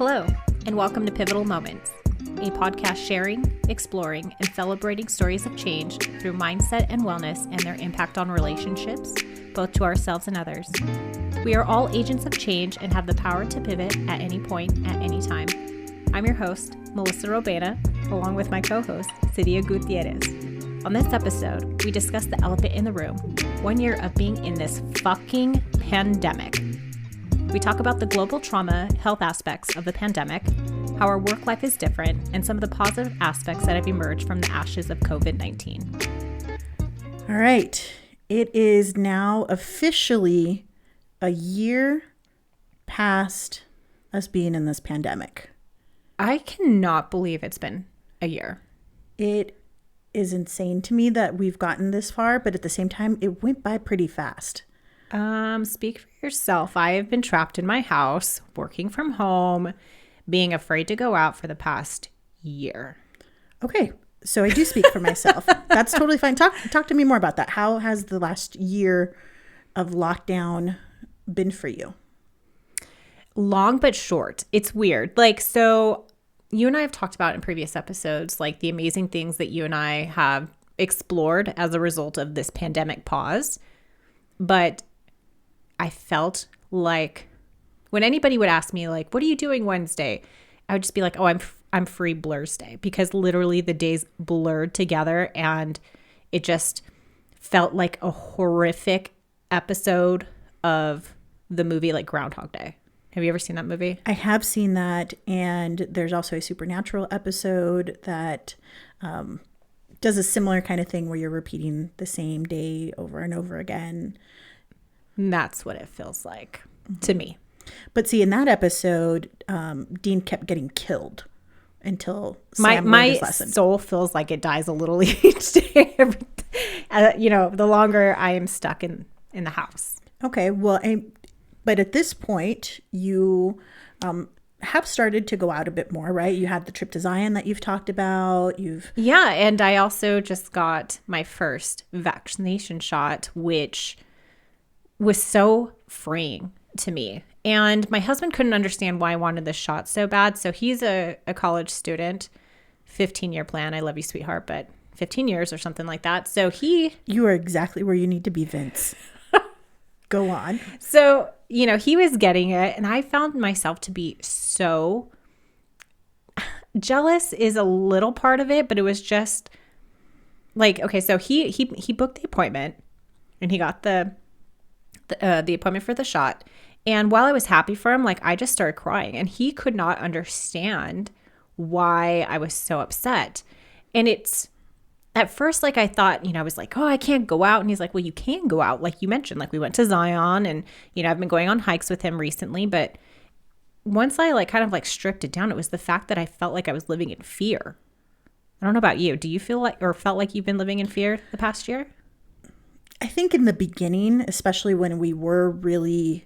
Hello, and welcome to Pivotal Moments, a podcast sharing, exploring, and celebrating stories of change through mindset and wellness and their impact on relationships, both to ourselves and others. We are all agents of change and have the power to pivot at any point, at any time. I'm your host, Melissa Robena, along with my co-host, Siria Gutierrez. On this episode, we discuss the elephant in the room, 1 year of being in this fucking pandemic. We talk about the global trauma health aspects of the pandemic, how our work life is different, and some of the positive aspects that have emerged from the ashes of COVID-19. All right. It is now officially a year past us being in this pandemic. I cannot believe it's been a year. It is insane to me that we've gotten this far, but at the same time, it went by pretty fast. Speak for yourself. I have been trapped in my house, working from home, being afraid to go out for the past year. Okay, so I do speak for myself. That's totally fine. Talk to me more about that. How has the last year of lockdown been for you? Long but short. It's weird. So you and I have talked about in previous episodes, the amazing things that you and I have explored as a result of this pandemic pause. But I felt like when anybody would ask me, what are you doing Wednesday? I would just be like, oh, I'm free Blur's Day, because literally the days blurred together and it just felt like a horrific episode of the movie Groundhog Day. Have you ever seen that movie? I have seen that, and there's also a Supernatural episode that does a similar kind of thing where you're repeating the same day over and over again. And that's what it feels like to me. But see, in that episode, Dean kept getting killed until Sam learned his lesson. My soul feels like it dies a little each day. The longer I am stuck in the house. Okay, well, but at this point, you have started to go out a bit more, right? You had the trip to Zion that you've talked about. Yeah, and I also just got my first vaccination shot, which was so freeing to me. And my husband couldn't understand why I wanted this shot so bad. So he's a college student, 15-year plan. I love you, sweetheart, but 15 years or something like that. So You are exactly where you need to be, Vince. Go on. So, he was getting it, and I found myself to be so jealous is a little part of it, but it was just okay, so he booked the appointment, and he got the appointment for the shot. And while I was happy for him, I just started crying, and he could not understand why I was so upset. And it's at first, I thought, I was oh, I can't go out. And he's like, well, you can go out. Like you mentioned, we went to Zion, and, I've been going on hikes with him recently. But once I kind of stripped it down, it was the fact that I felt like I was living in fear. I don't know about you. Do you feel felt like you've been living in fear the past year? I think in the beginning, especially when we were really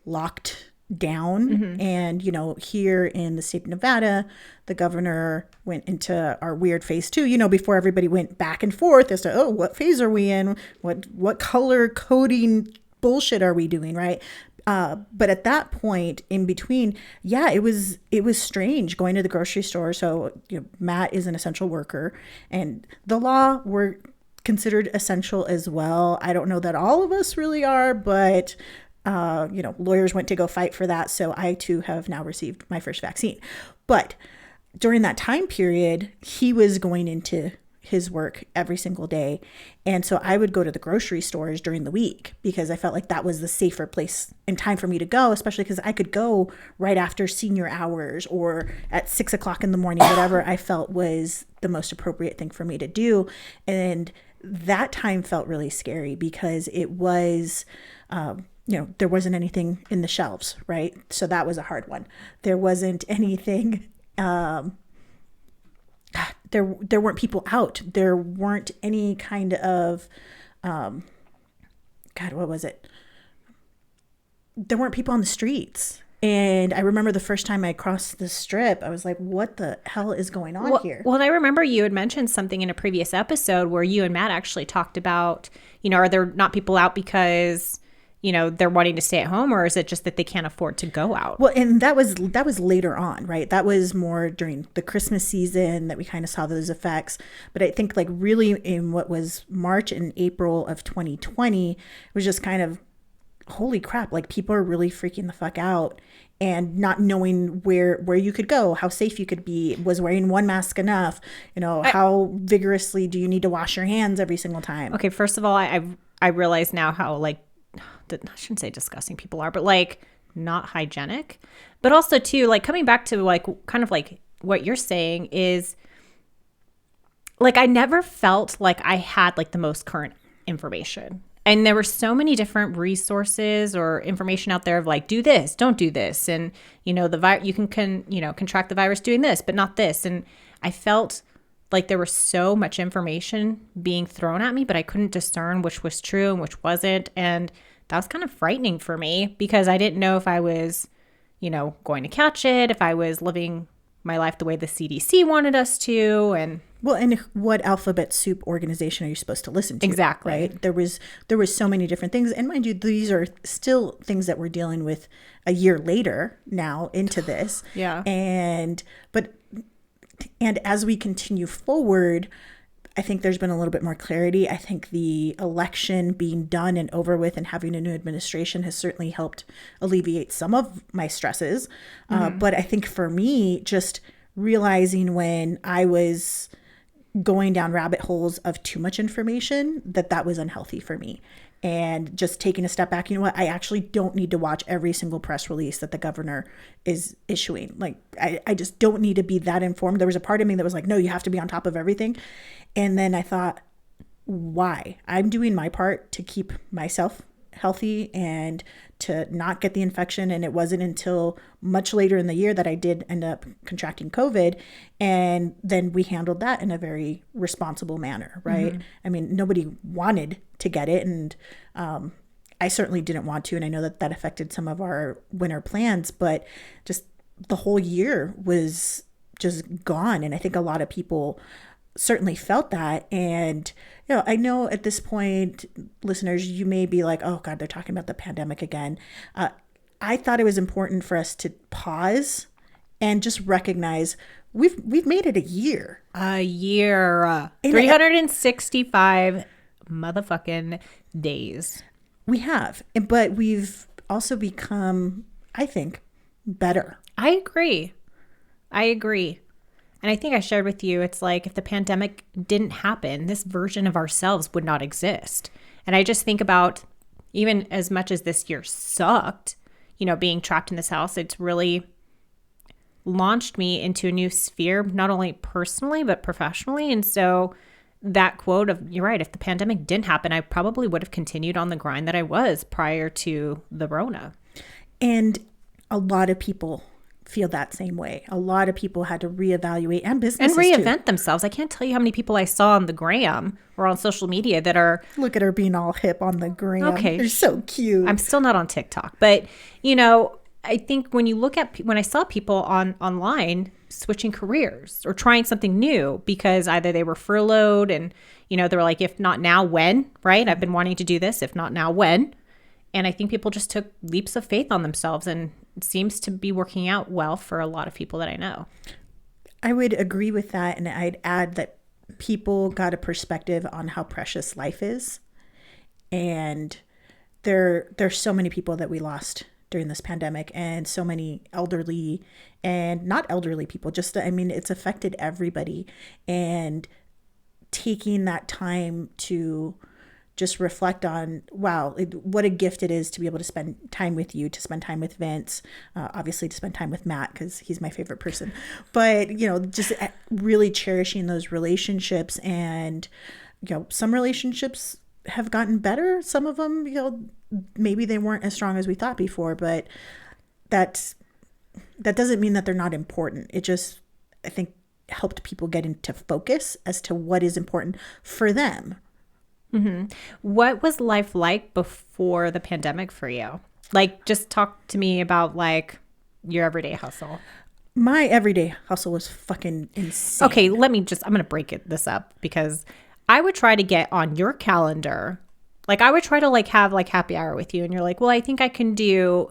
locked down, mm-hmm. and here in the state of Nevada, the governor went into our weird phase 2, before everybody went back and forth as to, what phase are we in, what color coding bullshit are we doing, right? But at that point in between, it was strange going to the grocery store. So Matt is an essential worker, and the law were considered essential as well. I don't know that all of us really are, but lawyers went to go fight for that. So I too have now received my first vaccine. But during that time period, he was going into his work every single day. And so I would go to the grocery stores during the week because I felt like that was the safer place and time for me to go, especially because I could go right after senior hours or at 6 o'clock in the morning, whatever I felt was the most appropriate thing for me to do. And that time felt really scary because it was, there wasn't anything in the shelves, right? So that was a hard one. There wasn't anything, there weren't people out. There weren't any kind of, what was it? There weren't people on the streets. And I remember the first time I crossed the strip, I was like, what the hell is going on here? Well, I remember you had mentioned something in a previous episode where you and Matt actually talked about, are there not people out because they're wanting to stay at home, or is it just that they can't afford to go out? Well, and that was later on, right? That was more during the Christmas season that we kind of saw those effects. But I think like really in what was March and April of 2020, it was just kind of, holy crap, like people are really freaking the fuck out and not knowing where you could go, how safe you could be. Was wearing one mask enough? How vigorously do you need to wash your hands every single time? Okay, first of all, I realize now how like, I shouldn't say disgusting people are, but like not hygienic. But also too, like coming back to like kind of like what you're saying is like I never felt like I had like the most current information. And there were so many different resources or information out there of like, do this, don't do this. And, you can contract the virus doing this, but not this. And I felt like there was so much information being thrown at me, but I couldn't discern which was true and which wasn't. And that was kind of frightening for me because I didn't know if I was, going to catch it, if I was living my life the way the CDC wanted us to. And what alphabet soup organization are you supposed to listen to? Exactly. Right. There was so many different things. And mind you, these are still things that we're dealing with a year later now into this. Yeah. And as we continue forward, I think there's been a little bit more clarity. I think the election being done and over with and having a new administration has certainly helped alleviate some of my stresses. But I think for me, just realizing when I was going down rabbit holes of too much information, that was unhealthy for me. And just taking a step back, I actually don't need to watch every single press release that the governor is issuing. Like, I just don't need to be that informed. There was a part of me that was like, no, you have to be on top of everything. And then I thought, why? I'm doing my part to keep myself healthy and to not get the infection. And it wasn't until much later in the year that I did end up contracting COVID. And then we handled that in a very responsible manner, right? Mm-hmm. I mean, nobody wanted to get it. And I certainly didn't want to. And I know that affected some of our winter plans, but just the whole year was just gone. And I think a lot of people certainly felt that. And, I know at this point, listeners, you may be like, oh God, they're talking about the pandemic again. I thought it was important for us to pause and just recognize we've made it a year. 365 motherfucking days. We have, but we've also become, I think, better. I agree. And I think I shared with you, it's like if the pandemic didn't happen, this version of ourselves would not exist. And I just think about, even as much as this year sucked, being trapped in this house, it's really launched me into a new sphere, not only personally, but professionally. And so that quote of, you're right, if the pandemic didn't happen, I probably would have continued on the grind that I was prior to the Rona. And a lot of people feel that same way. A lot of people had to reevaluate, and businesses and reinvent themselves. I can't tell you how many people I saw on the gram or on social media that are, look at her being all hip on the gram. Okay, they're so cute. I'm still not on TikTok, but I think when I saw people online switching careers or trying something new because either they were furloughed and they were like, if not now, when? Right? I've been wanting to do this. If not now, when? And I think people just took leaps of faith on themselves, and it seems to be working out well for a lot of people that I know. I would agree with that. And I'd add that people got a perspective on how precious life is. And there's so many people that we lost during this pandemic, and so many elderly and not elderly people. It's affected everybody. And taking that time to just reflect on, wow, what a gift it is to be able to spend time with you, to spend time with Vince, obviously to spend time with Matt because he's my favorite person. But, just really cherishing those relationships. And, some relationships have gotten better. Some of them, maybe they weren't as strong as we thought before, but that doesn't mean that they're not important. It just, I think, helped people get into focus as to what is important for them. Mm-hmm. What was life like before the pandemic for you? Like, just talk to me about like your everyday hustle. My everyday hustle was fucking insane. Okay, I'm going to break this up because I would try to get on your calendar Like I would try to like have like happy hour with you and you're like, well, I think I can do,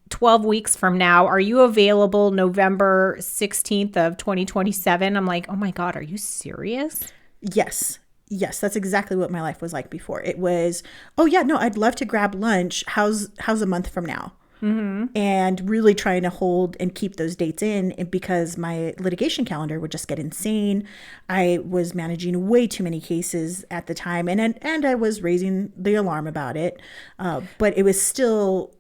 12 weeks from now. Are you available November 16th of 2027? I'm like, oh my God, are you serious? Yes. Yes, that's exactly what my life was like before. It was, oh yeah, no, I'd love to grab lunch. How's a month from now? And really trying to hold and keep those dates in, and because my litigation calendar would just get insane. I was managing way too many cases at the time, and I was raising the alarm about it. But it was still,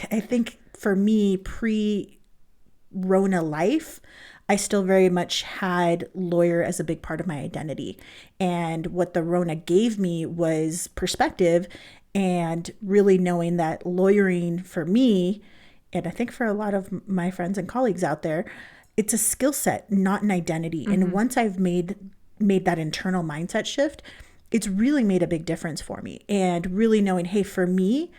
I think for me, pre-Rona life, I still very much had lawyer as a big part of my identity. And what the Rona gave me was perspective and really knowing that lawyering for me, and I think for a lot of my friends and colleagues out there, it's a skill set, not an identity. And once I've made that internal mindset shift, it's really made a big difference for me. And really knowing, hey, for me,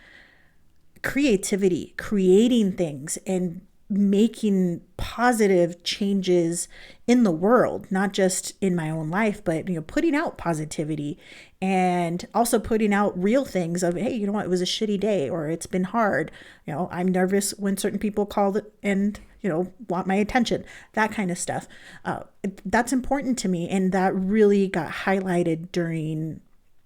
creativity, creating things and making positive changes in the world, not just in my own life, but putting out positivity and also putting out real things of, hey, you know what, it was a shitty day or it's been hard. I'm nervous when certain people call and want my attention, that kind of stuff. That's important to me, and that really got highlighted during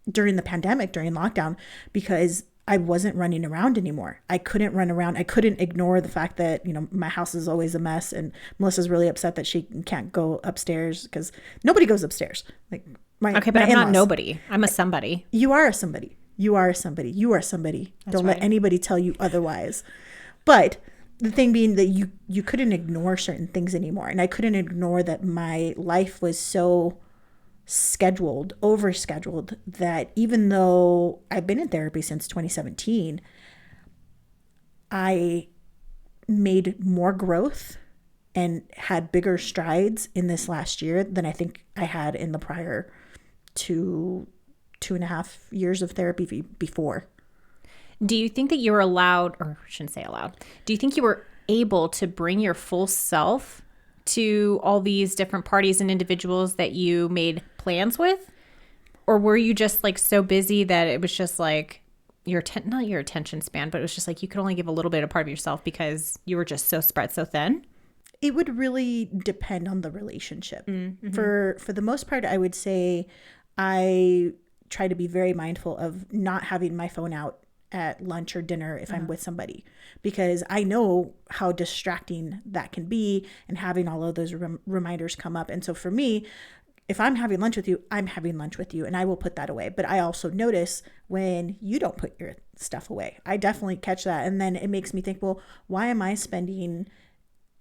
the pandemic, during lockdown, because I wasn't running around anymore. I couldn't run around. I couldn't ignore the fact that, my house is always a mess, and Melissa's really upset that she can't go upstairs because nobody goes upstairs. Like okay, but I'm not nobody. I'm a somebody. You are a somebody. You are a somebody. You are somebody. That's Don't right. let anybody tell you otherwise. But the thing being that you couldn't ignore certain things anymore. And I couldn't ignore that my life was so overscheduled, that even though I've been in therapy since 2017, I made more growth and had bigger strides in this last year than I think I had in the prior 2.5 years of therapy before. Do you think that you were allowed, or I shouldn't say allowed, do you think you were able to bring your full self to all these different parties and individuals that you made plans with? Or were you just like so busy that it was just like not your attention span, but it was just like you could only give a little bit of part of yourself because you were just so spread so thin? It would really depend on the relationship. For the most part, I would say I try to be very mindful of not having my phone out at lunch or dinner if I'm with somebody, because I know how distracting that can be, and having all of those reminders come up. And so for me, if I'm having lunch with you, I'm having lunch with you, and I will put that away. But I also notice when you don't put your stuff away. I definitely catch that. And then it makes me think, well, why am I spending,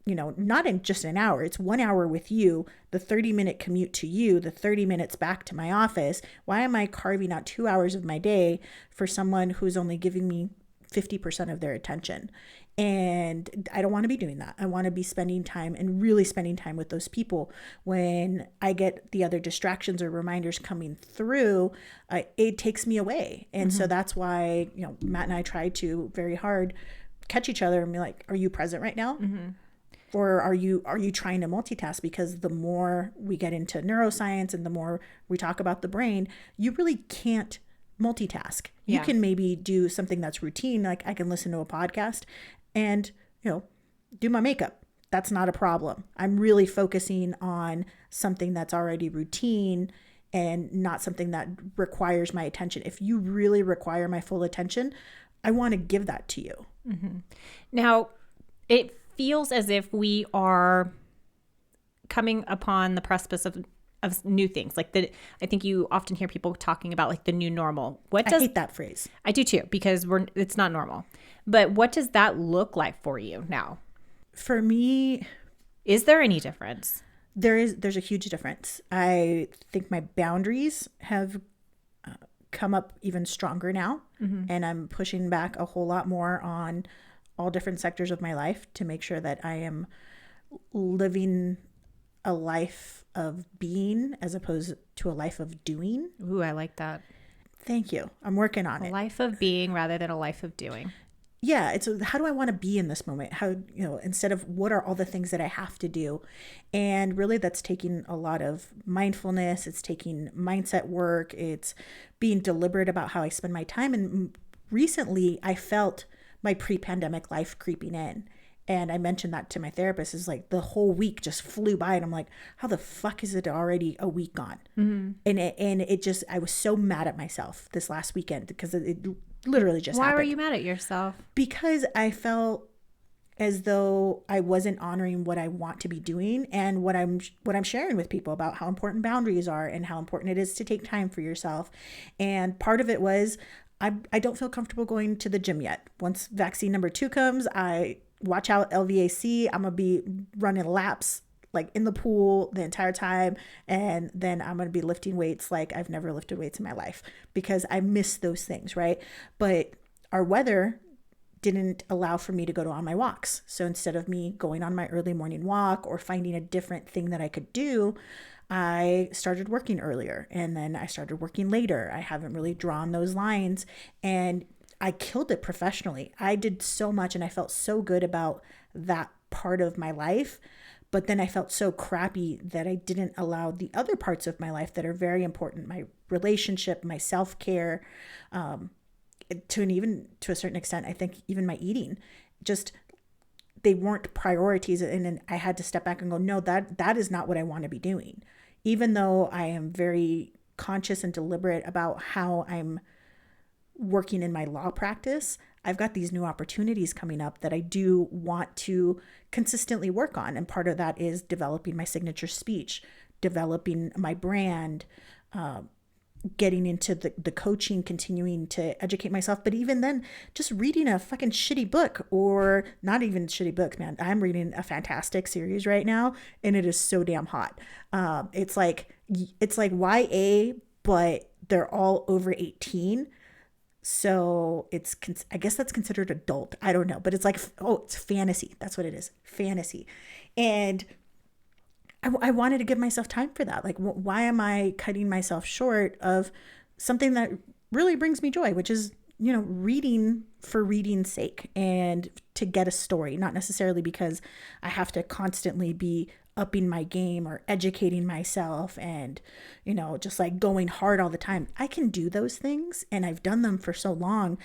not in just an hour, it's 1 hour with you, the 30-minute commute to you, the 30 minutes back to my office. Why am I carving out 2 hours of my day for someone who's only giving me 50% of their attention? And I don't want to be doing that. I want to be spending time, and really spending time with those people. When I get the other distractions or reminders coming through, it takes me away. And so that's why, Matt and I try to very hard catch each other and be like, are you present right now? Or are you trying to multitask? Because the more we get into neuroscience and the more we talk about the brain, you really can't multitask. You can maybe do something that's routine, like I can listen to a podcast and, do my makeup. That's not a problem. I'm really focusing on something that's already routine and not something that requires my attention. If you really require my full attention, I want to give that to you. Now, it feels as if we are coming upon the precipice of new things. I think you often hear people talking about like the new normal. I hate that phrase. I do too, because it's not normal. But what does that look like for you now? For me, is there any difference? There's a huge difference. I think my boundaries have come up even stronger now, and I'm pushing back a whole lot more on all different sectors of my life to make sure that I am living a life of being as opposed to a life of doing. Ooh, I like that. Thank you. I'm working on it. A life of being rather than a life of doing. yeah, it's how do I want to be in this moment? How, instead of what are all the things that I have to do? And really that's taking a lot of mindfulness. It's taking mindset work. It's being deliberate about how I spend my time. And recently I felt my pre-pandemic life creeping in. And I mentioned that to my therapist, is like the whole week just flew by and I'm like, how the fuck is it already a week gone? Mm-hmm. And it just, I was so mad at myself this last weekend because it literally just happened. Why were you mad at yourself? Because I felt as though I wasn't honoring what I want to be doing and what I'm sharing with people about how important boundaries are and how important it is to take time for yourself. And part of it was I don't feel comfortable going to the gym yet. Once vaccine number 2 comes, I watch out LVAC. I'm gonna be running laps like in the pool the entire time, and then I'm gonna be lifting weights like I've never lifted weights in my life because I miss those things, right? But our weather didn't allow for me to go on my walks. So instead of me going on my early morning walk or finding a different thing that I could do, I started working earlier and then I started working later. I haven't really drawn those lines, and I killed it professionally. I did so much and I felt so good about that part of my life. But then I felt so crappy that I didn't allow the other parts of my life that are very important, my relationship, my self-care, to a certain extent, I think even my eating, just they weren't priorities. And then I had to step back and go, no, that is not what I want to be doing. Even though I am very conscious and deliberate about how I'm working in my law practice, I've got these new opportunities coming up that I do want to consistently work on. And part of that is developing my signature speech, developing my brand, getting into the coaching, continuing to educate myself. But even then, just reading a fucking shitty book, or not even shitty books, man. I'm reading a fantastic series right now and it is so damn hot. It's like YA, but they're all over 18. So I guess that's considered adult. I don't know, but it's like, it's fantasy. That's what it is. Fantasy. And I wanted to give myself time for that. Like, why am I cutting myself short of something that really brings me joy, which is, reading for reading's sake and to get a story, not necessarily because I have to constantly be upping my game or educating myself and, just like going hard all the time. I can do those things and I've done them for so long,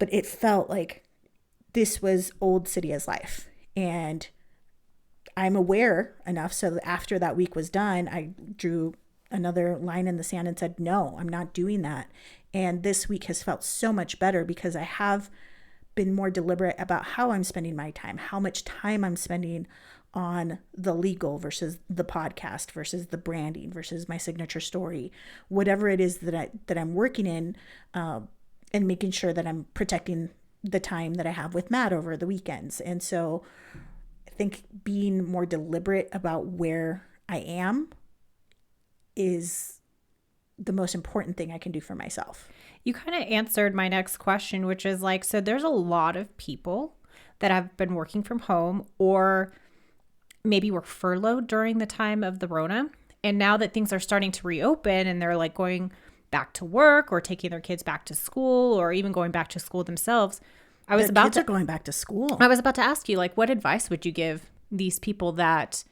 but it felt like this was old Siria's life. And I'm aware enough so that after that week was done, I drew another line in the sand and said, no, I'm not doing that. And this week has felt so much better because I have been more deliberate about how I'm spending my time, how much time I'm spending on the legal versus the podcast versus the branding versus my signature story, whatever it is that I'm working in, and making sure that I'm protecting the time that I have with Matt over the weekends. And so I think being more deliberate about where I am is the most important thing I can do for myself. You kind of answered my next question, which is like, so there's a lot of people that have been working from home or maybe were furloughed during the time of the Rona. And now that things are starting to reopen and they're like going back to work or taking their kids back to school or even going back to school themselves. Kids are going back to school. I was about to ask you, like, what advice would you give these people that,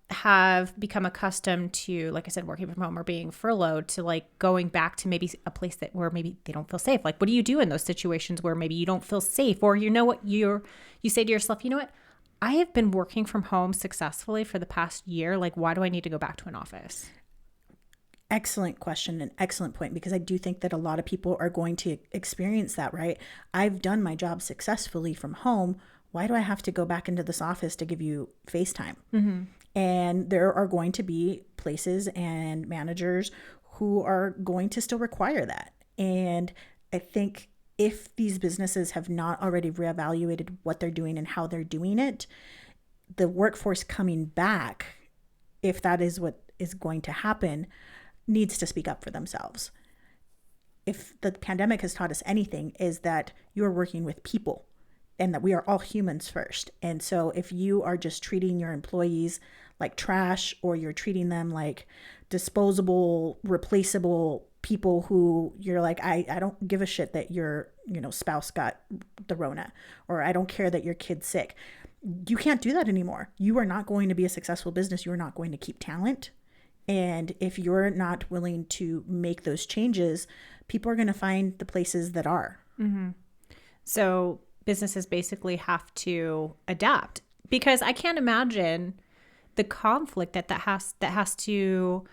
have become accustomed to, like I said, working from home or being furloughed, to like going back to maybe a place where maybe they don't feel safe? Like, what do you do in those situations where maybe you don't feel safe, or you say to yourself, you know what? I have been working from home successfully for the past year. Like, why do I need to go back to an office? Excellent question and excellent point, because I do think that a lot of people are going to experience that, right? I've done my job successfully from home. Why do I have to go back into this office to give you FaceTime? Mm-hmm. And there are going to be places and managers who are going to still require that. And I think if these businesses have not already reevaluated what they're doing and how they're doing it, the workforce coming back, if that is what is going to happen, needs to speak up for themselves. If the pandemic has taught us anything, is that you're working with people and that we are all humans first. And so if you are just treating your employees like trash, or you're treating them like disposable, replaceable people who you're like, I don't give a shit that your spouse got the Rona, or I don't care that your kid's sick. You can't do that anymore. You are not going to be a successful business. You are not going to keep talent. And if you're not willing to make those changes, people are going to find the places that are. Mm-hmm. So businesses basically have to adapt, because I can't imagine the conflict that has to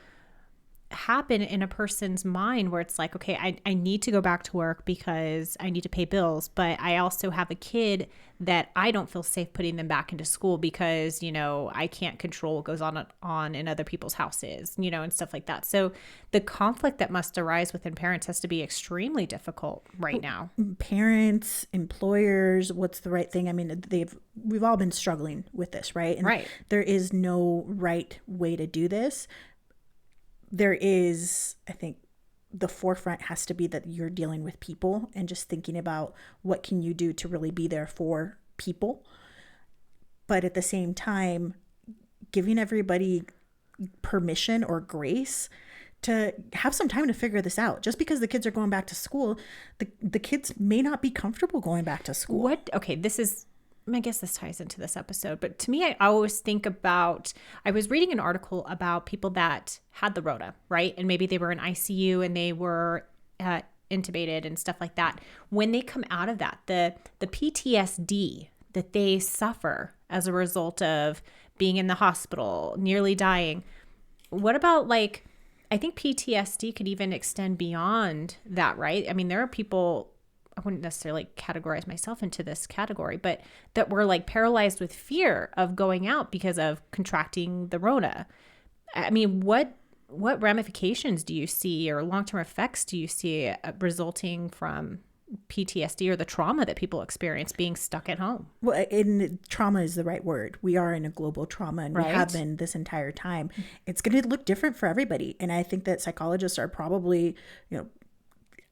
happen in a person's mind, where it's like, okay, I need to go back to work because I need to pay bills, but I also have a kid that I don't feel safe putting them back into school because, I can't control what goes on in other people's houses, and stuff like that. So the conflict that must arise within parents has to be extremely difficult right now. Parents, employers, what's the right thing? I mean, we've all been struggling with this, right? And right. There is no right way to do this. There is, I think, the forefront has to be that you're dealing with people and just thinking about what can you do to really be there for people. But at the same time, giving everybody permission or grace to have some time to figure this out. Just because the kids are going back to school, the kids may not be comfortable going back to school. I guess this ties into this episode, but to me, I always think about, I was reading an article about people that had the Rona, right? And maybe they were in ICU and they were intubated and stuff like that. When they come out of that, the PTSD that they suffer as a result of being in the hospital, nearly dying. What about I think PTSD could even extend beyond that, right? I mean, there are people, I wouldn't necessarily categorize myself into this category, but that were paralyzed with fear of going out because of contracting the Rona. I mean, what ramifications do you see, or long-term effects do you see resulting from PTSD or the trauma that people experience being stuck at home? Well, trauma is the right word. We are in a global trauma, and we have been this entire time. It's going to look different for everybody. And I think that psychologists are probably,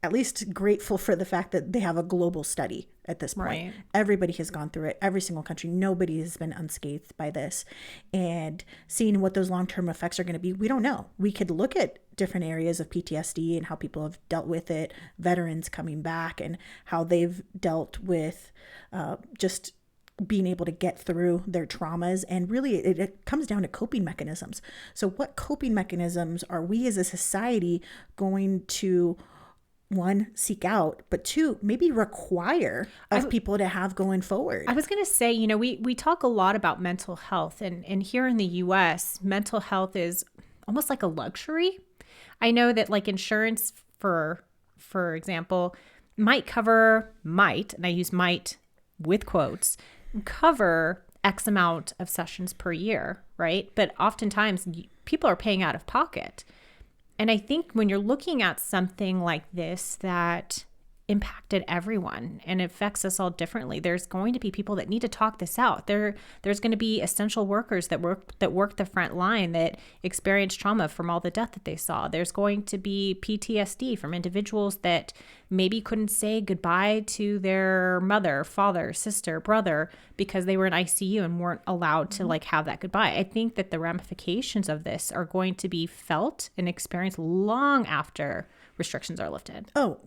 at least grateful for the fact that they have a global study at this point. Right. Everybody has gone through it. Every single country. Nobody has been unscathed by this. And seeing what those long-term effects are going to be, we don't know. We could look at different areas of PTSD and how people have dealt with it, veterans coming back and how they've dealt with just being able to get through their traumas. And really, it comes down to coping mechanisms. So what coping mechanisms are we as a society going to, one, seek out, but two, maybe require of people to have going forward? I was going to say, we talk a lot about mental health, and here in the US, mental health is almost like a luxury. I know that insurance, for example, and I use might with quotes, cover X amount of sessions per year, right? But oftentimes people are paying out of pocket. And I think when you're looking at something like this that impacted everyone and affects us all differently, there's going to be people that need to talk this out. There's going to be essential workers that work the front line that experience trauma from all the death that they saw. There's going to be PTSD from individuals that maybe couldn't say goodbye to their mother, father, sister, brother because they were in ICU and weren't allowed to have that goodbye. I think that the ramifications of this are going to be felt and experienced long after restrictions are lifted. Oh,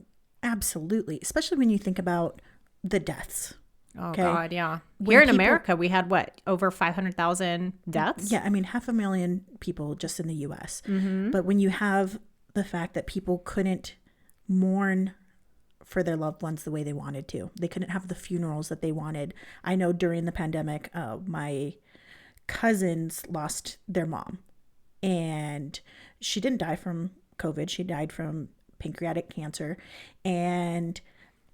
absolutely. Especially when you think about the deaths. Oh, okay? God, yeah. Here in America, we had over 500,000 deaths? Yeah, I mean, 500,000 people just in the U.S. Mm-hmm. But when you have the fact that people couldn't mourn for their loved ones the way they wanted to, they couldn't have the funerals that they wanted. I know during the pandemic, my cousins lost their mom. And she didn't die from COVID. She died from pancreatic cancer. And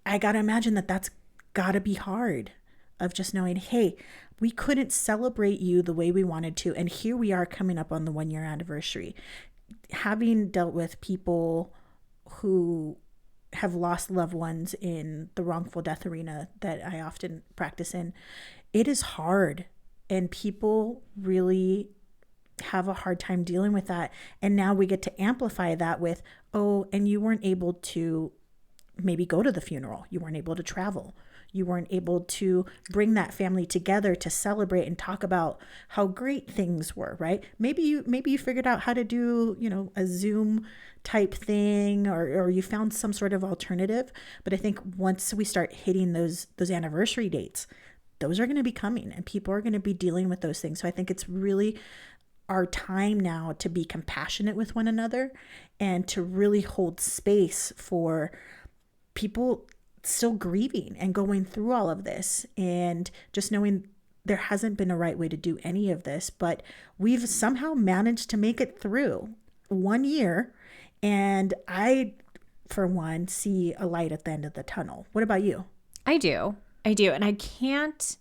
I got to imagine that that's got to be hard, of just knowing, hey, we couldn't celebrate you the way we wanted to. And here we are coming up on the 1-year anniversary. Having dealt with people who have lost loved ones in the wrongful death arena that I often practice in, it is hard. And people really have a hard time dealing with that. And now we get to amplify that with, oh, and you weren't able to maybe go to the funeral. You weren't able to travel. You weren't able to bring that family together to celebrate and talk about how great things were, right? Maybe you figured out how to do, a Zoom type thing, or you found some sort of alternative. But I think once we start hitting those anniversary dates, those are going to be coming and people are going to be dealing with those things. So I think it's really our time now to be compassionate with one another and to really hold space for people still grieving and going through all of this, and just knowing there hasn't been a right way to do any of this, but we've somehow managed to make it through 1 year. And I, for one, see a light at the end of the tunnel. What about you? I do. And I can't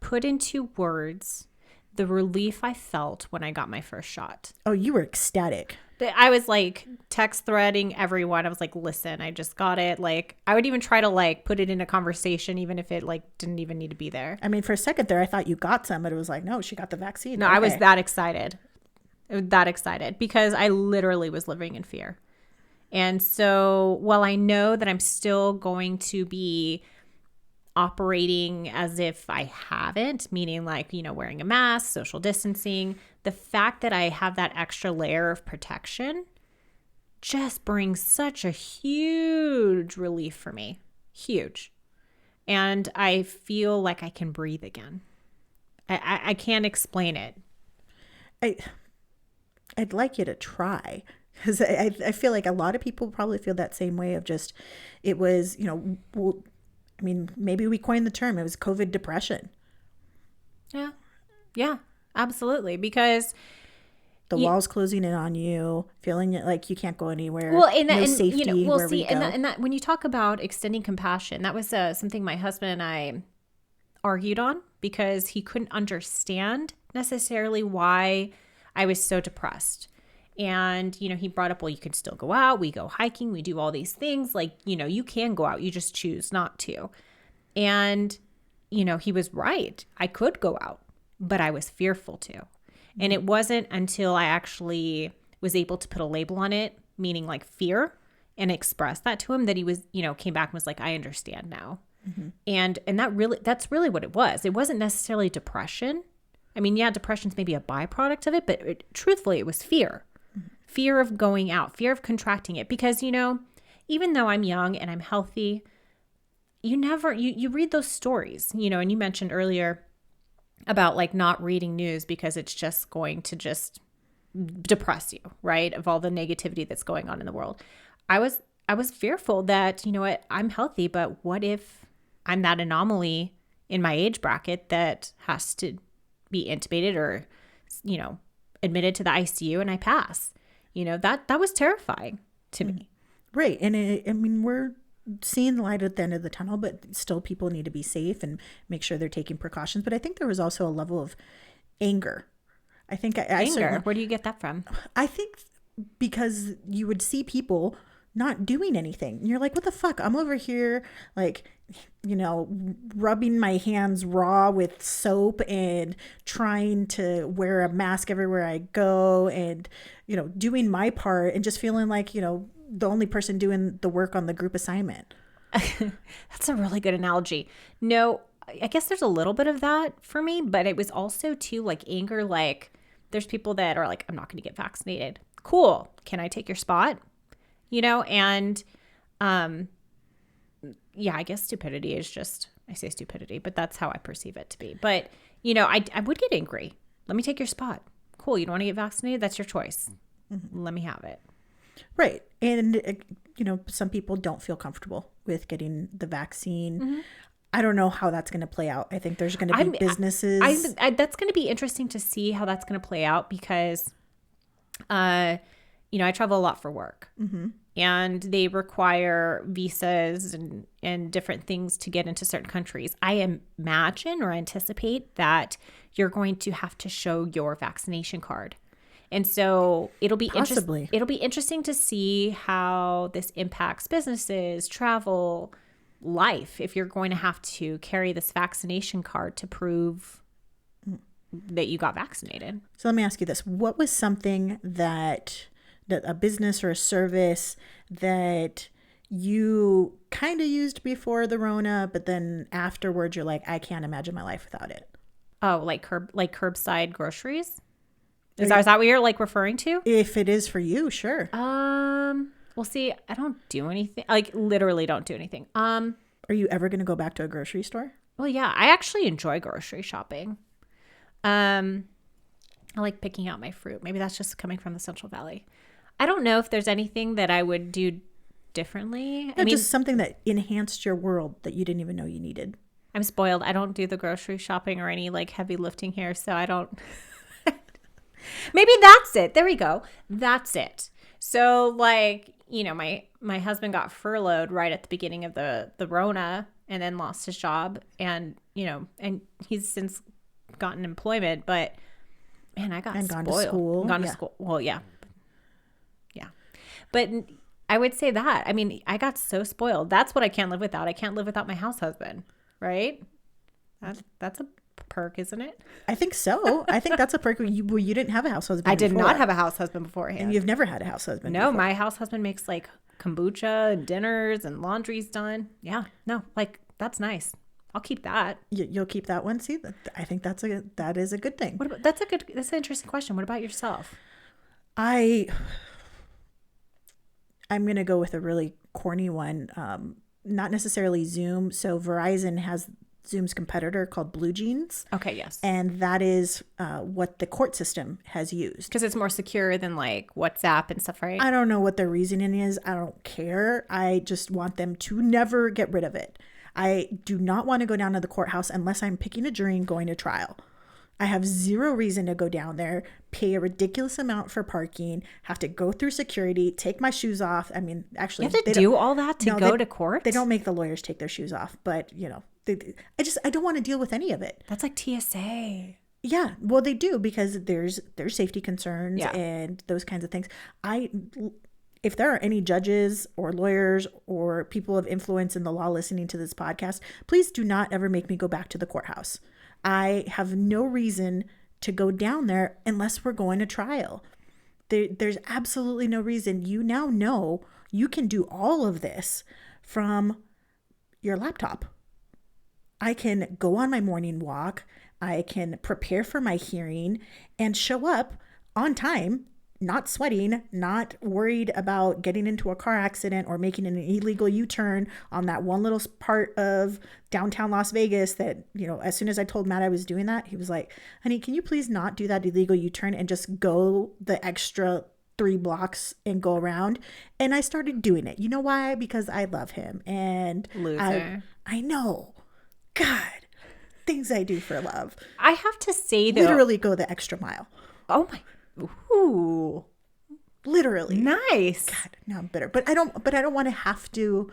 put into words the relief I felt when I got my first shot. Oh, you were ecstatic. I was like text threading everyone. I was like, listen, I just got it. Like, I would even try to like put it in a conversation, even if it like didn't even need to be there. I mean, for a second there, I thought you got some, but it was like, no, she got the vaccine. No, okay. I was that excited. Because I literally was living in fear. And so while I know that I'm still going to be operating as if I haven't, meaning like, wearing a mask, social distancing, the fact that I have that extra layer of protection just brings such a huge relief for me. Huge. And I feel like I can breathe again. I can't explain it. I'd like you to try, because I feel like a lot of people probably feel that same way of just, it was, maybe we coined the term. It was COVID depression. Yeah, absolutely. Because the walls closing in on you, feeling like you can't go anywhere. Well, and safety. We'll see. And that when you talk about extending compassion, that was something my husband and I argued on, because he couldn't understand necessarily why I was so depressed. And, he brought up, well, you can still go out. We go hiking. We do all these things. Like, you can go out. You just choose not to. And, he was right. I could go out, but I was fearful to. And it wasn't until I actually was able to put a label on it, meaning like fear, and express that to him, that he was, came back and was like, I understand now. Mm-hmm. And that's really what it was. It wasn't necessarily depression. I mean, yeah, depression's maybe a byproduct of it, but truthfully, it was fear. Fear of going out, fear of contracting it. Because, even though I'm young and I'm healthy, you read those stories, and you mentioned earlier about like not reading news because it's just going to just depress you, right? Of all the negativity that's going on in the world. I was fearful that, I'm healthy, but what if I'm that anomaly in my age bracket that has to be intubated or, admitted to the ICU and I pass? That was terrifying to me. Right. And we're seeing the light at the end of the tunnel, but still people need to be safe and make sure they're taking precautions. But I think there was also a level of anger. I think anger. Where do you get that from? I think because you would see people not doing anything. And you're like, what the fuck? I'm over here like, rubbing my hands raw with soap and trying to wear a mask everywhere I go and, doing my part and just feeling like, the only person doing the work on the group assignment. That's a really good analogy. No, I guess there's a little bit of that for me, but it was also too like anger. Like there's people that are like, I'm not going to get vaccinated. Cool. Can I take your spot? And, yeah, I guess stupidity is just, I say stupidity, but that's how I perceive it to be. But, I would get angry. Let me take your spot. Cool. You don't want to get vaccinated? That's your choice. Mm-hmm. Let me have it. Right. And, some people don't feel comfortable with getting the vaccine. Mm-hmm. I don't know how that's going to play out. I think there's going to be businesses. That's going to be interesting to see how that's going to play out because, I travel a lot for work. Mm-hmm. And they require visas and different things to get into certain countries. I imagine or anticipate that you're going to have to show your vaccination card. And so it'll be interesting to see how this impacts businesses, travel, life, if you're going to have to carry this vaccination card to prove that you got vaccinated. So let me ask you this. What was something that a business or a service that you kind of used before the Rona, but then afterwards you're like, I can't imagine my life without it? Oh, like curbside groceries? Is that what you're like referring to? If it is for you, sure. Well, see, I don't do anything. Like literally don't do anything. Are you ever going to go back to a grocery store? Well, yeah, I actually enjoy grocery shopping. I like picking out my fruit. Maybe that's just coming from the Central Valley. I don't know if there's anything that I would do differently. No, just something that enhanced your world that you didn't even know you needed. I'm spoiled. I don't do the grocery shopping or any like heavy lifting here, so I don't. Maybe that's it. There we go. That's it. So like, my husband got furloughed right at the beginning of the Rona and then lost his job, and and he's since gotten employment, but man, I got spoiled. Gone to school. Gone to school. Well, yeah. Yeah. But I would say that. I mean, I got so spoiled. That's what I can't live without. I can't live without my house husband, right? That's a perk, isn't it? I think so. I think that's a perk. You didn't have a house husband. I did not have a house husband beforehand. And you've never had a house husband. No, before. my house husband makes like kombucha and dinners and laundry's done. Yeah, no, like that's nice. I'll keep that. You'll keep that one. See, I think that is a good thing. What about, that's an interesting question. What about yourself? I'm gonna go with a really corny one. Not necessarily Zoom. So Verizon has Zoom's competitor called Blue Jeans. Okay, yes. And that is what the court system has used. Because it's more secure than like WhatsApp and stuff, right? I don't know what their reasoning is. I don't care. I just want them to never get rid of it. I do not want to go down to the courthouse unless I'm picking a jury and going to trial. I have zero reason to go down there, pay a ridiculous amount for parking, have to go through security, take my shoes off. I mean, actually, you have to do all that to go to court? They don't make the lawyers take their shoes off, but I don't want to deal with any of it. That's like TSA. Yeah, well, they do because there's safety concerns Yeah. and those kinds of things. If there are any judges or lawyers or people of influence in the law listening to this podcast, please do not ever make me go back to the courthouse. I have no reason to go down there unless we're going to trial. There's absolutely no reason. You now know you can do all of this from your laptop. I can go on my morning walk. I can prepare for my hearing and show up on time, not sweating, not worried about getting into a car accident or making an illegal U-turn on that one little part of downtown Las Vegas that, as soon as I told Matt I was doing that, he was like, honey, can you please not do that illegal U-turn and just go the extra 3 blocks and go around? And I started doing it. You know why? Because I love him. And Loser. I know. God, things I do for love. I have to say though. Literally go the extra mile. Oh my. Ooh. Literally. Nice. God, now I'm bitter. But I don't want to have to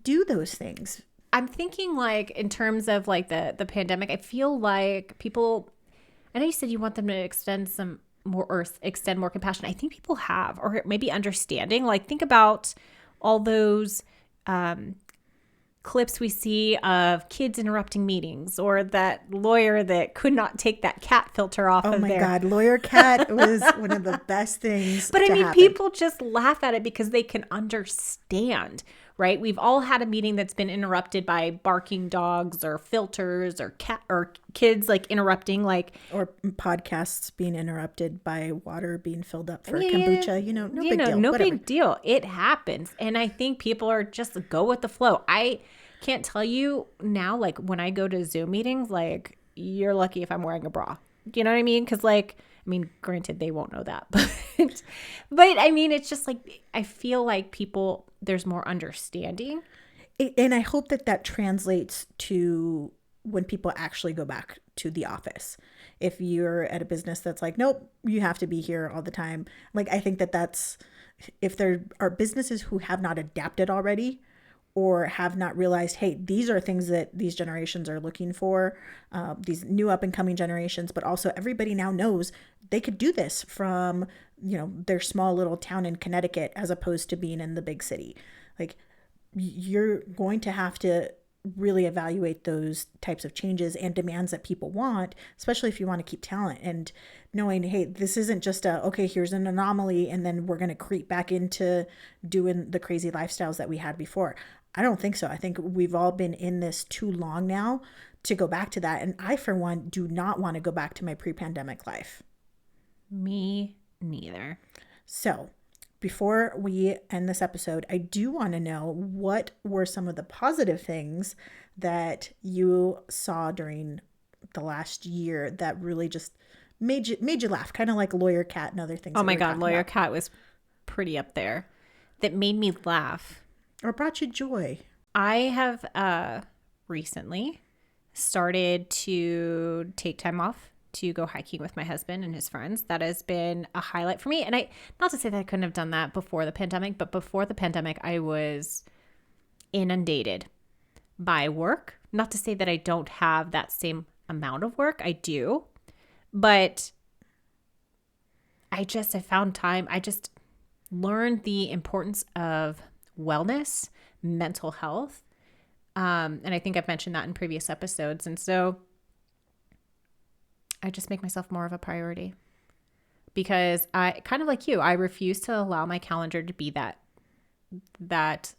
do those things. I'm thinking like in terms of like the pandemic, I feel like people, I know you said you want them to extend some more or extend more compassion. I think people have, or maybe understanding. Like think about all those clips we see of kids interrupting meetings, or that lawyer that could not take that cat filter off of there. Oh my God, lawyer cat was one of the best things. But I mean, happen. people just laugh at it because they can understand, right? We've all had a meeting that's been interrupted by barking dogs or filters or kids like interrupting, like, or podcasts being interrupted by water being filled up for kombucha. No big deal. No Whatever. big deal. It happens, and I think people are just go with the flow. I can't tell you now, like when I go to Zoom meetings, like you're lucky if I'm wearing a bra. You know what I mean? Because granted, they won't know that, but I mean, it's just like I feel like people, there's more understanding, and I hope that translates to when people actually go back to the office. If you're at a business that's like, nope, you have to be here all the time. Like I think that's if there are businesses who have not adapted already, or have not realized, hey, these are things that these generations are looking for, these new up and coming generations, but also everybody now knows they could do this from, their small little town in Connecticut as opposed to being in the big city. Like you're going to have to really evaluate those types of changes and demands that people want, especially if you want to keep talent, and knowing, hey, this isn't just okay, here's an anomaly and then we're going to creep back into doing the crazy lifestyles that we had before. I don't think so. I think we've all been in this too long now to go back to that. And I, for one, do not want to go back to my pre-pandemic life. Me neither. So before we end this episode, I do want to know, what were some of the positive things that you saw during the last year that really just made you laugh, kind of like Lawyer Cat and other things. Oh my God, Lawyer Cat was pretty up there. That made me laugh. Or brought you joy. I have recently started to take time off to go hiking with my husband and his friends. That has been a highlight for me. And not to say that I couldn't have done that before the pandemic, but before the pandemic, I was inundated by work. Not to say that I don't have that same amount of work. I do. But I found time. I just learned the importance of wellness, mental health. And I think I've mentioned that in previous episodes. And so I just make myself more of a priority, because I, kind of like you, I refuse to allow my calendar to be that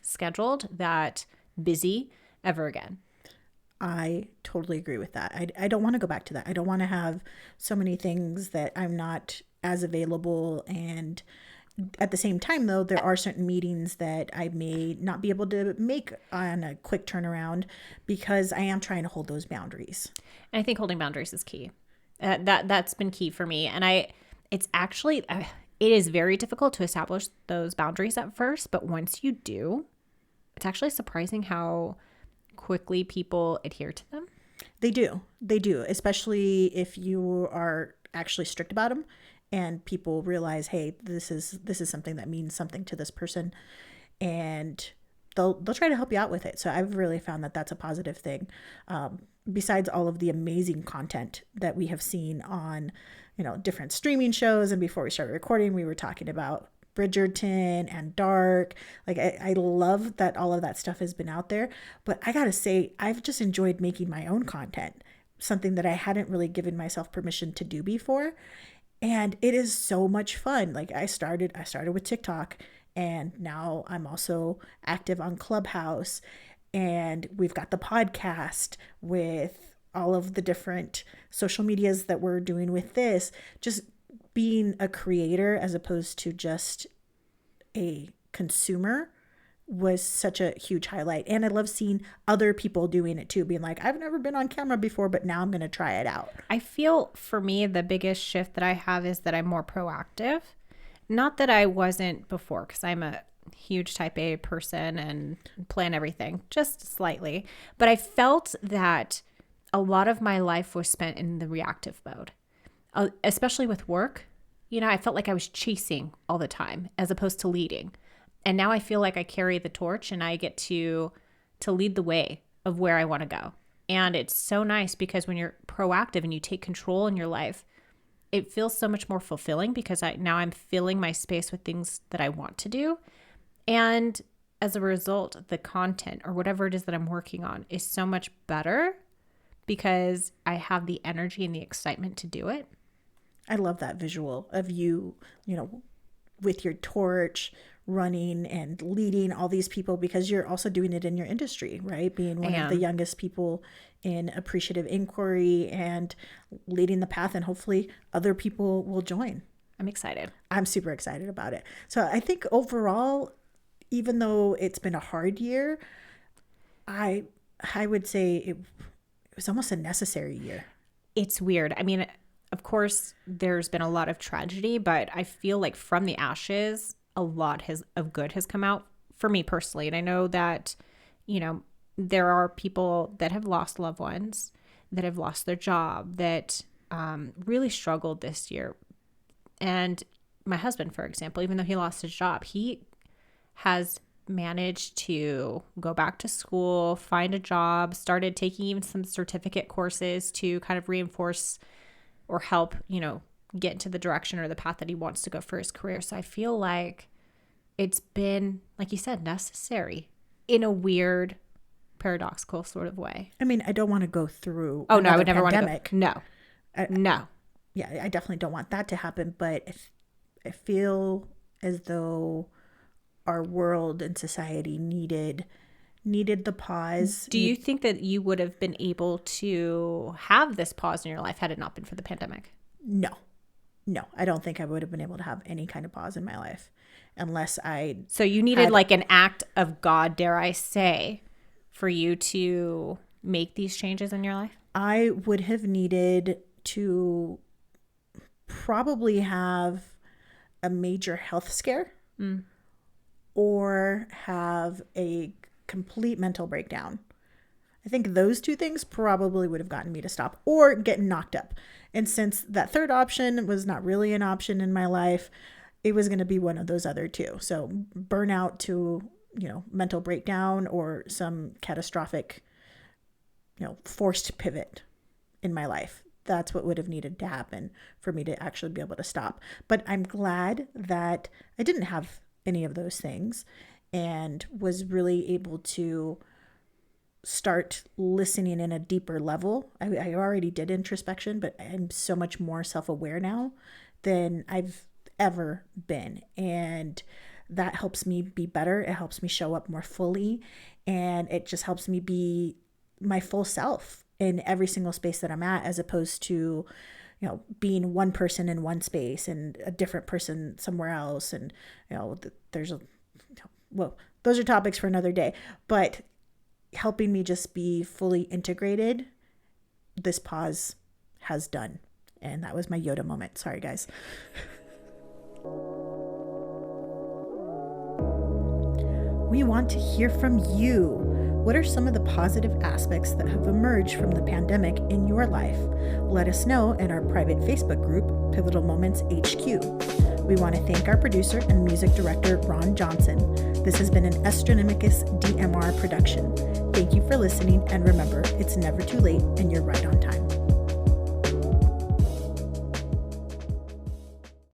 scheduled, that busy ever again. I totally agree with that. I don't want to go back to that. I don't want to have so many things that I'm not as available. And at the same time, though, there are certain meetings that I may not be able to make on a quick turnaround, because I am trying to hold those boundaries. And I think holding boundaries is key. That's been key for me. And it's actually, it is very difficult to establish those boundaries at first, but once you do, it's actually surprising how quickly people adhere to them. They do, especially if you are actually strict about them. And people realize, hey, this is something that means something to this person, and they'll try to help you out with it. So I've really found that that's a positive thing. Besides all of the amazing content that we have seen on, different streaming shows, and before we started recording, we were talking about Bridgerton and Dark. Like I love that all of that stuff has been out there. But I gotta say, I've just enjoyed making my own content, something that I hadn't really given myself permission to do before. And it is so much fun. Like I started with TikTok, and now I'm also active on Clubhouse, and we've got the podcast with all of the different social medias that we're doing with this. Just being a creator as opposed to just a consumer was such a huge highlight. And I love seeing other people doing it too, being like, I've never been on camera before, but now I'm going to try it out. I feel for me, the biggest shift that I have is that I'm more proactive. Not that I wasn't before, because I'm a huge type A person and plan everything, just slightly. But I felt that a lot of my life was spent in the reactive mode, especially with work. I felt like I was chasing all the time as opposed to leading. And now I feel like I carry the torch, and I get to lead the way of where I want to go. And it's so nice, because when you're proactive and you take control in your life, it feels so much more fulfilling, because now I'm filling my space with things that I want to do. And as a result, the content or whatever it is that I'm working on is so much better, because I have the energy and the excitement to do it. I love that visual of you, with your torch, running and leading all these people, because you're also doing it in your industry, right? Being one of the youngest people in appreciative inquiry and leading the path, and hopefully other people will join. I'm excited. I'm super excited about it. So I think overall, even though it's been a hard year, I would say it was almost a necessary year. It's weird. I mean, of course, there's been a lot of tragedy, but I feel like from the ashes, a lot of good has come out for me personally. And I know that, there are people that have lost loved ones, that have lost their job, that really struggled this year. And my husband, for example, even though he lost his job, he has managed to go back to school, find a job, started taking even some certificate courses to kind of reinforce or help, get into the direction or the path that he wants to go for his career. So I feel like it's been, like you said, necessary in a weird paradoxical sort of way. I mean, I don't want to go through Oh, no, I would another never pandemic. want to go. No. Yeah, I definitely don't want that to happen. But I feel as though our world and society needed the pause. Do you think that you would have been able to have this pause in your life had it not been for the pandemic? No, I don't think I would have been able to have any kind of pause in my life unless So you needed like an act of God, dare I say, for you to make these changes in your life? I would have needed to probably have a major health scare or have a complete mental breakdown. I think those two things probably would have gotten me to stop or get knocked up. And since that third option was not really an option in my life, it was going to be one of those other two. So burnout to, mental breakdown or some catastrophic, forced pivot in my life. That's what would have needed to happen for me to actually be able to stop. But I'm glad that I didn't have any of those things and was really able to start listening in a deeper level. I already did introspection, but I'm so much more self-aware now than I've ever been. And that helps me be better. It helps me show up more fully. And it just helps me be my full self in every single space that I'm at, as opposed to, being one person in one space and a different person somewhere else. And, those are topics for another day, but helping me just be fully integrated, this pause has done. And that was my Yoda moment. Sorry, guys. We want to hear from you. What are some of the positive aspects that have emerged from the pandemic in your life? Let us know in our private Facebook group, Pivotal Moments HQ. We want to thank our producer and music director, Ron Johnson. This has been an Astronomicus DMR production. Thank you for listening, and remember, it's never too late and you're right on time.